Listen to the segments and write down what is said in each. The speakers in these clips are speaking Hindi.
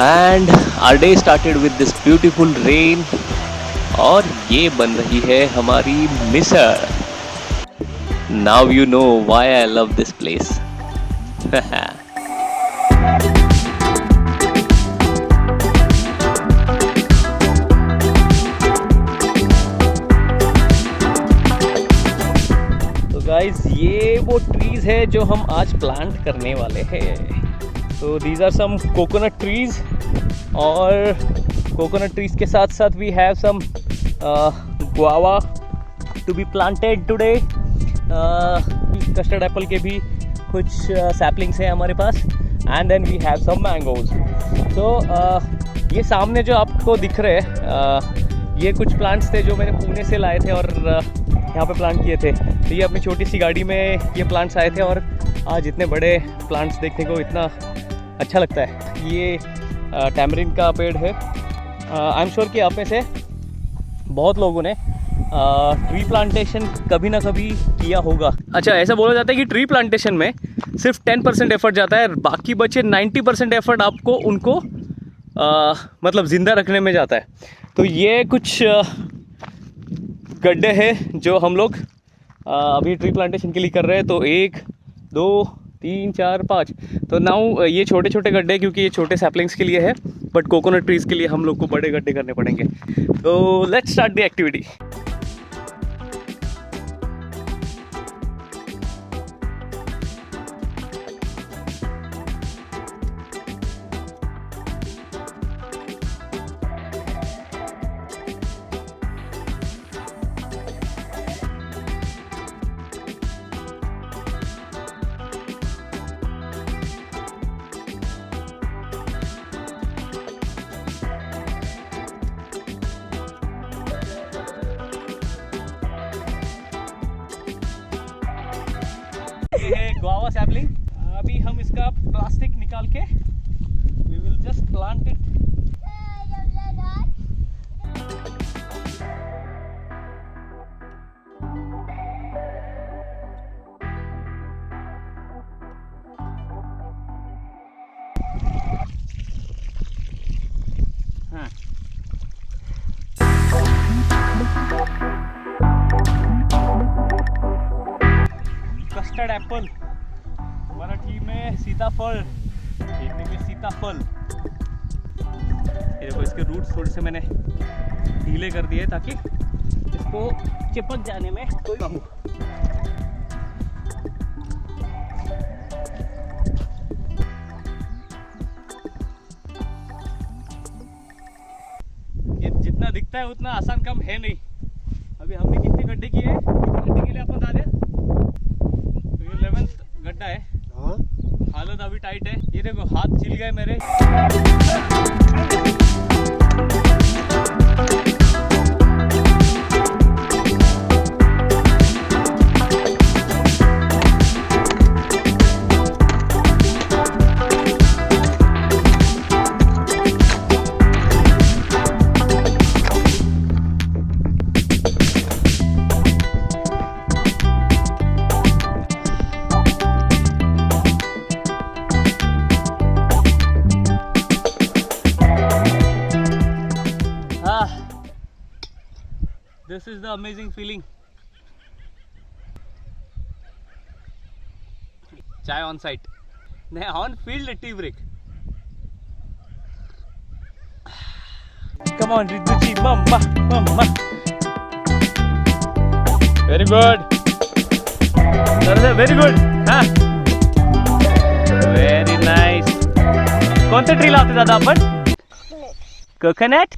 And our day started with this beautiful rain. और ये बन रही है हमारी misal. Now you know why I love this place. तो गाइस ये वो ट्रीज है जो हम आज प्लांट करने वाले हैं. तो these are some coconut trees और कोकोनट ट्रीज के साथ साथ we have some guava to be planted today. Custard apple के भी कुछ सैपलिंग्स हैं हमारे पास. And then we have some mangoes. तो ये सामने जो आपको दिख रहे हैं ये कुछ प्लांट्स थे जो मैंने पुणे से लाए थे और यहाँ पे प्लांट किए थे. तो ये अपनी छोटी सी गाड़ी में ये प्लांट्स आए थे और आज इतने बड़े प्लांट्स देखने को इतना अच्छा लगता है. ये टैमरिन का पेड़ है. आई एम श्योर कि आप में से बहुत लोगों ने ट्री प्लांटेशन कभी ना कभी किया होगा. अच्छा, ऐसा बोला जाता है कि ट्री प्लांटेशन में सिर्फ 10% एफर्ट जाता है, बाकी बचे 90% एफर्ट आपको उनको मतलब ज़िंदा रखने में जाता है. तो ये कुछ गड्ढे हैं जो हम लोग अभी ट्री प्लांटेशन के लिए कर रहे हैं. तो 1 2 3 4 5. तो नाउ ये छोटे छोटे गड्ढे क्योंकि ये छोटे सैपलिंग्स के लिए है, बट कोकोनट ट्रीज़ के लिए हम लोग को बड़े गड्ढे करने पड़ेंगे. तो लेट्स स्टार्ट द एक्टिविटी. ये है गुआवा सैपलिंग. अभी हम इसका प्लास्टिक निकाल के we will just plant it. Custard apple, Marathi में सीताफल, हिंदी में सीताफल. ये देखो इसके रूट्स थोड़े से मैंने ढीले कर दिए ताकि इसको चिपक जाने में कोई ना हो. ये जितना दिखता है उतना आसान काम है नहीं. अभी हमने कितने गड्ढे किए हैं, कितने गड्ढे के लिए आपको बता दें. 11th गड्ढा है. हालत अभी टाइट है. ये देखो हाथ छिल गए मेरे. This is the amazing feeling. Chai on site. On field tea break. Come on, Riddhuji, mama, mama. Very good. Very good. हाँ. Very nice. कौन से ट्री लाते दादा अपन? कोकोनट.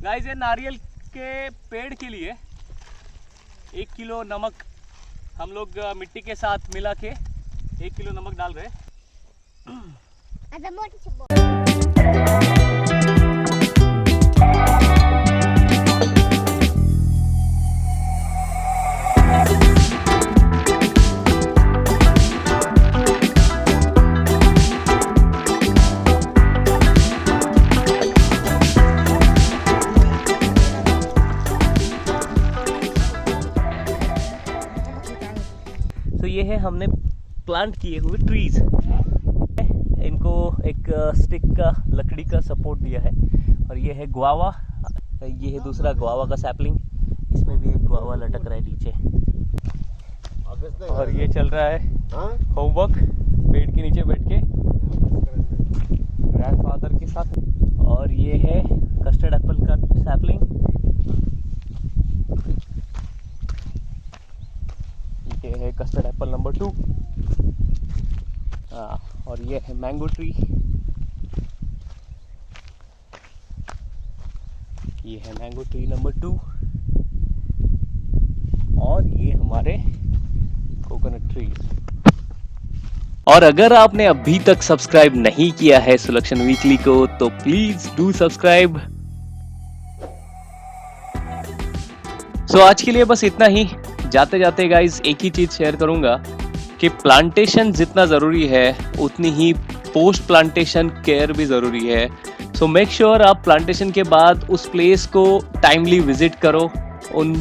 गाइस ये नारियल के पेड़ के लिए 1 किलो नमक हम लोग मिट्टी के साथ मिला के 1 किलो नमक डाल रहे हैं. ये है हमने प्लांट किए हुए ट्रीज, इनको एक स्टिक का लकड़ी का सपोर्ट दिया है। और ये है गुआवा, ये है दूसरा गुआवा का सैपलिंग, इसमें भी एक गुआवा लटक रहा है नीचे। और ये चल रहा है होमवर्क पेड़ के नीचे बैठ के ग्रैंडफादर के साथ। और ये है कस्टर्ड एप्पल का सैपलिंग, ये है कस्टर्ड एप्पल नंबर 2। और ये है मैंगो ट्री, ये है मैंगो ट्री नंबर 2। और ये हमारे कोकोनट ट्रीज। और अगर आपने अभी तक सब्सक्राइब नहीं किया है सुलक्षण वीकली को तो प्लीज डू सब्सक्राइब। सो आज के लिए बस इतना ही। जाते जाते गाइज एक ही चीज शेयर करूंगा कि प्लांटेशन जितना जरूरी है उतनी ही पोस्ट प्लांटेशन केयर भी जरूरी है। सो मेक श्योर आप प्लांटेशन के बाद उस प्लेस को टाइमली विजिट करो, उन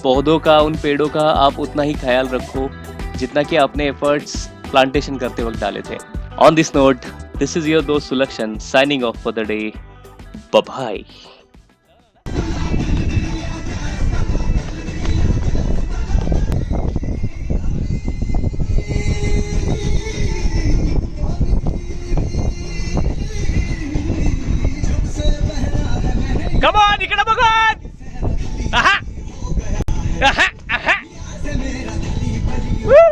पौधों का, उन पेड़ों का आप उतना ही ख्याल रखो जितना कि आपने एफर्ट्स प्लांटेशन करते वक्त डाले थे। On this note, this is your दोस्त Sulakshan signing off for the day. Bye bye. Come on, ikada bhagat! Aha! Aha! Aha! Woo!